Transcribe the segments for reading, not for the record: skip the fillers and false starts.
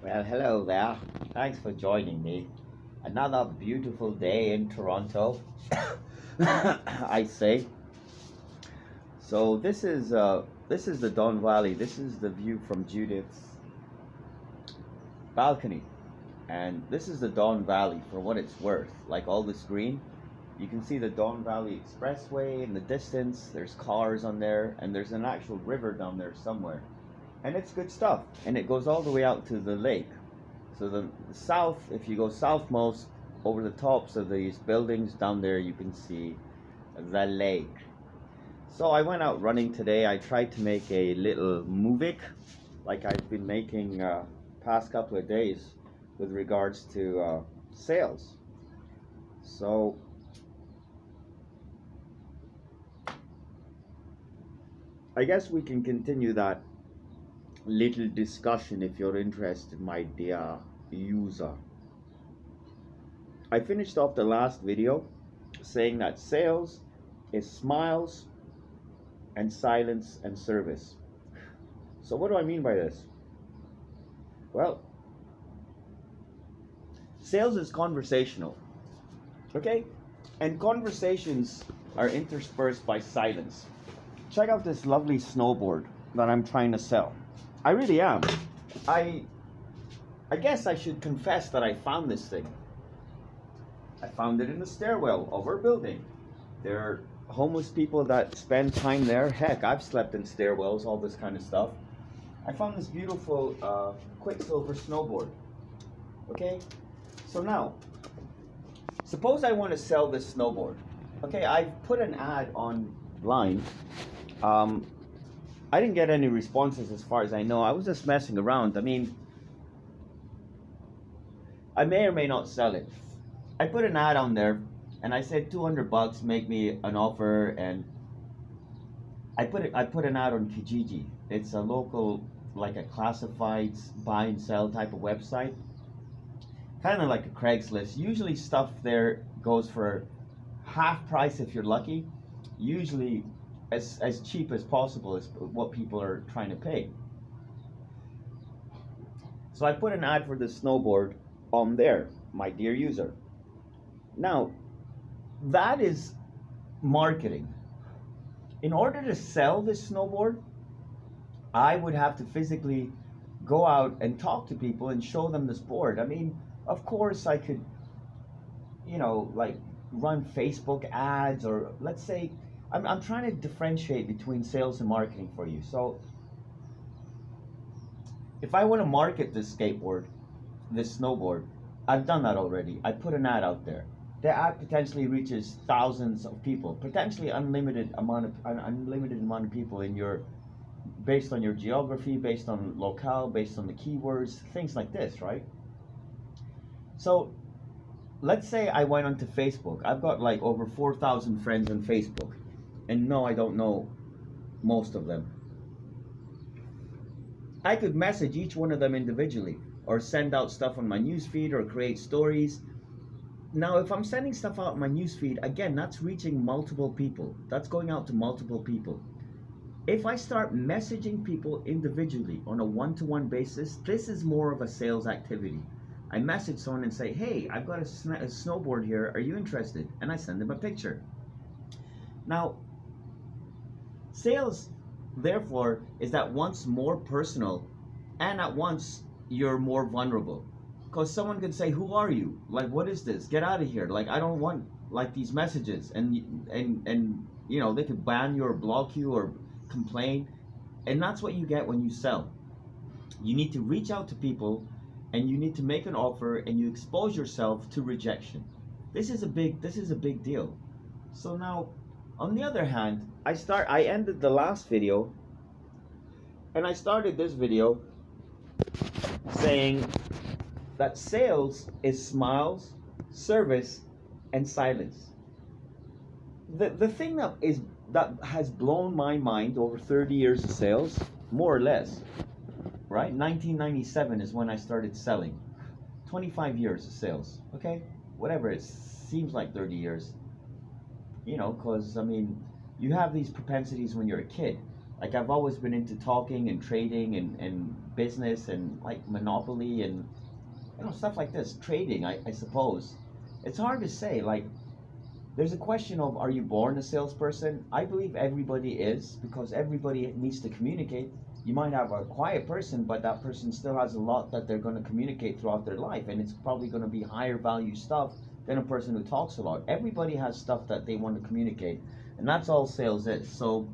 Well, hello there. Thanks for joining me. Another beautiful day in Toronto, I say. So this is the Don Valley. This is the view from Judith's balcony, and this is the Don Valley for what it's worth. Like all this green, you can see the Don Valley Expressway in the distance. There's cars on there, and there's an actual river down there somewhere, and it's good stuff. And it goes all the way out to the lake. So the south, if you go southmost over the tops of these buildings down there, you can see the lake. So I went out running today. I tried to make a little movic, like I've been making past couple of days with regards to sales. So I guess we can continue that little discussion if you're interested, my dear user. I finished off the last video saying that sales is smiles and silence and service. So what do I mean by this? Well, sales is conversational, okay? And conversations are interspersed by silence. Check out this lovely snowboard that I'm trying to sell. I really am. I guess I should confess that I found this thing. I found it in the stairwell of our building. There are homeless people that spend time there. Heck, I've slept in stairwells, all this kind of stuff. I found this beautiful Quicksilver snowboard. Okay? So now, suppose I want to sell this snowboard. Okay, I've put an ad online. I didn't get any responses as far as I know. I was just messing around. I mean, I may or may not sell it. I put an ad on there and I said $200, make me an offer, and I put an ad on Kijiji. It's a local, like a classifieds buy and sell type of website. Kind of like a Craigslist. Usually stuff there goes for half price if you're lucky. Usually as cheap as possible is what people are trying to pay. So I put an ad for this snowboard on there, my dear user. Now, that is marketing. In order to sell this snowboard, I would have to physically go out and talk to people and show them this board. I mean, of course I could, like run Facebook ads, or let's say, I'm trying to differentiate between sales and marketing for you. So if I want to market this snowboard, I've done that already. I put an ad out there. The ad potentially reaches thousands of people, potentially unlimited amount of people based on your geography, based on locale, based on the keywords, things like this, right? So let's say I went onto Facebook. I've got like over 4,000 friends on Facebook. And no, I don't know most of them. I could message each one of them individually, or send out stuff on my newsfeed, or create stories. Now, if I'm sending stuff out on my newsfeed, again, that's reaching multiple people. That's going out to multiple people. If I start messaging people individually on a one-to-one basis, this is more of a sales activity. I message someone and say, hey, I've got a snowboard here. Are you interested? And I send them a picture. Now, sales, therefore, is at once more personal and at once you're more vulnerable. Because someone could say, who are you? Like, what is this? Get out of here. Like, I don't want like these messages. And they could ban you or block you or complain. And that's what you get when you sell. You need to reach out to people and you need to make an offer and you expose yourself to rejection. This is a big deal. So now, on the other hand, I ended the last video and I started this video saying that sales is smiles, service, and silence. The thing that has blown my mind over 30 years of sales, more or less, right? 1997 is when I started selling. 25 years of sales, okay? Whatever, it seems like 30 years. Because, I mean, you have these propensities when you're a kid. Like I've always been into talking and trading and business and like monopoly and stuff like this. Trading, I suppose. It's hard to say. Like there's a question of, are you born a salesperson? I believe everybody is, because everybody needs to communicate. You might have a quiet person, but that person still has a lot that they're going to communicate throughout their life, and it's probably going to be higher value stuff than a person who talks a lot. Everybody has stuff that they want to communicate, and that's all sales is. So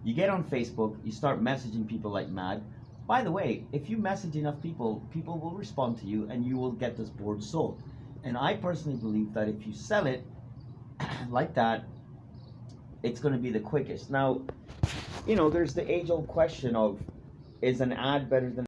you get on Facebook, you start messaging people like mad. By the way, if you message enough people, people will respond to you and you will get this board sold. And I personally believe that if you sell it like that, it's going to be the quickest. Now, there's the age old question of, is an ad better than